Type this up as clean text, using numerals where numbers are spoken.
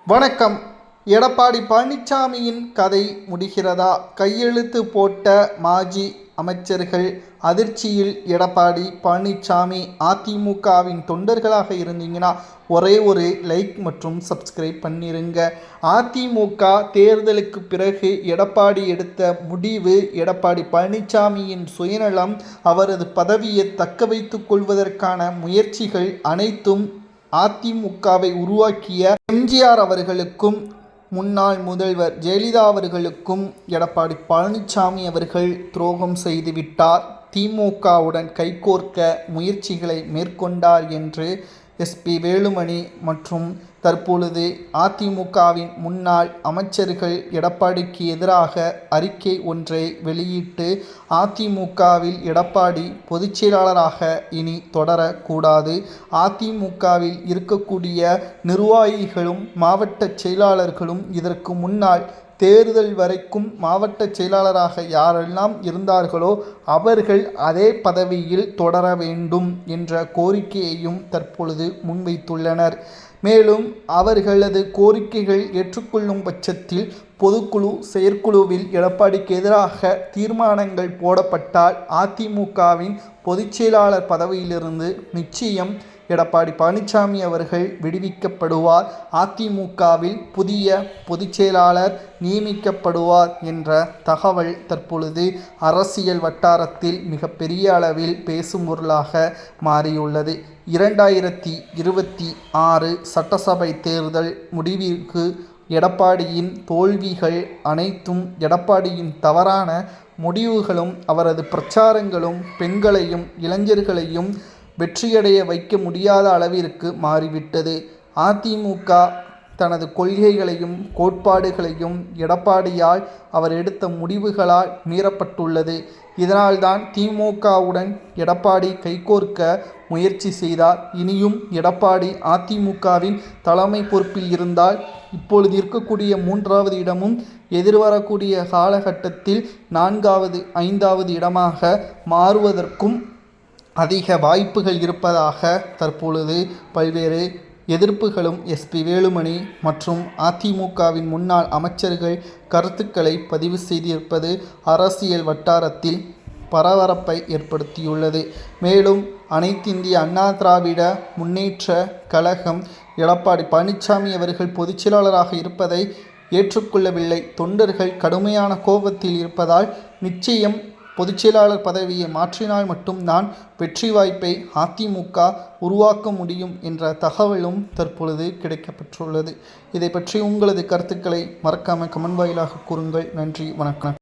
வணக்கம். எடப்பாடி பழனிசாமியின் கதை முடிகிறதா? கையெழுத்து போட்ட மாஜி அமைச்சர்கள் அதிர்ச்சியில். எடப்பாடி பழனிசாமி அதிமுகவின் தொண்டர்களாக இருந்தீங்கன்னா ஒரே ஒரு லைக் மற்றும் சப்ஸ்கிரைப் பண்ணிருங்க. அதிமுக தேர்தலுக்கு பிறகு எடப்பாடி எடுத்த முடிவு, எடப்பாடி பழனிசாமியின் சுயநலம், அவரது பதவியை தக்க வைத்துக் கொள்வதற்கான முயற்சிகள் அனைத்தும் அதிமுகவை உருவாக்கிய எம்ஜிஆர் அவர்களுக்கும் முன்னாள் முதல்வர் ஜெயலலிதா அவர்களுக்கும் எடப்பாடி பழனிசாமி அவர்கள் துரோகம் செய்துவிட்டார். திமுகவுடன் கைகோர்க்க முயற்சிகளை மேற்கொண்டார் என்று எஸ்பி வேலுமணி மற்றும் தற்பொழுது அதிமுகவின் முன்னாள் அமைச்சர்கள் எடப்பாடிக்கு எதிராக அறிக்கை ஒன்றை வெளியிட்டு, அதிமுகவில் எடப்பாடி பொதுச்செயலாளராக இனி தொடரக்கூடாது, அதிமுகவில் இருக்கக்கூடிய நிர்வாகிகளும் மாவட்ட செயலாளர்களும் இதற்கு முன்னால் தேர்தல் வரைக்கும் மாவட்ட செயலாளராக யாரெல்லாம் இருந்தார்களோ அவர்கள் அதே பதவியில் தொடர வேண்டும் என்ற கோரிக்கையையும் தற்பொழுது முன்வைத்துள்ளனர். மேலும் அவர்களது கோரிக்கைகள் ஏற்றுக்கொள்ளும் பட்சத்தில் பொதுக்குழு செயற்குழுவில் எடப்பாடிக்கு எதிராக தீர்மானங்கள் போடப்பட்டால் அதிமுகவின் பொதுச்செயலாளர் பதவியிலிருந்து நிச்சயம் எடப்பாடி பழனிசாமி அவர்கள் விடுவிக்கப்படுவார், அதிமுகவில் புதிய பொதுச்செயலாளர் நியமிக்கப்படுவார் என்ற தகவல் தற்பொழுது அரசியல் வட்டாரத்தில் மிகப்பெரிய அளவில் பேசும் பொருளாக மாறியுள்ளது. 2026 சட்டசபை தேர்தல் முடிவிற்கு எடப்பாடியின் தோல்விகள் அனைத்தும், எடப்பாடியின் தவறான முடிவுகளும் அவரது பிரச்சாரங்களும் பெண்களையும் இளைஞர்களையும் வெற்றியடைய வைக்க முடியாத அளவிற்கு மாறிவிட்டது. அதிமுக தனது கொள்கைகளையும் கோட்பாடுகளையும் எடப்பாடியால் அவர் எடுத்த முடிவுகளால் மீறப்பட்டுள்ளது. இதனால்தான் திமுகவுடன் எடப்பாடி கைகோர்க்க முயற்சி செய்தார். இனியும் எடப்பாடி அதிமுகவின் தலைமை பொறுப்பில் இருந்தால் இப்பொழுது இருக்கக்கூடிய 3வது இடமும் எதிர்வரக்கூடிய காலகட்டத்தில் 4வது 5வது இடமாக மாறுவதற்கும் அதிக வாய்ப்புகள் இருப்பதாக தற்பொழுது பல்வேறு எதிர்ப்புகளும் எஸ்பி வேலுமணி மற்றும் அதிமுகவின் முன்னாள் அமைச்சர்கள் கருத்துக்களை பதிவு செய்திருப்பது அரசியல் வட்டாரத்தில் பரபரப்பை ஏற்படுத்தியுள்ளது. மேலும் அனைத்திந்திய அண்ணா திராவிட முன்னேற்ற கழகம் எடப்பாடி பழனிசாமி அவர்கள் பொதுச்செயலாளராக இருப்பதை ஏற்றுக்கொள்ளவில்லை. தொண்டர்கள் கடுமையான கோபத்தில் இருப்பதால் நிச்சயம் பொதுச்செயலாளர் பதவியை மாற்றினால் மட்டும்தான் வெற்றி வாய்ப்பை அதிமுக உருவாக்க முடியும் என்ற தகவலும் தற்பொழுது கிடைக்கப்பெற்றுள்ளது. இதை பற்றி உங்களது கருத்துக்களை மறக்காமல் கமெண்ட் வாயிலாக கூறுங்கள். நன்றி, வணக்கம்.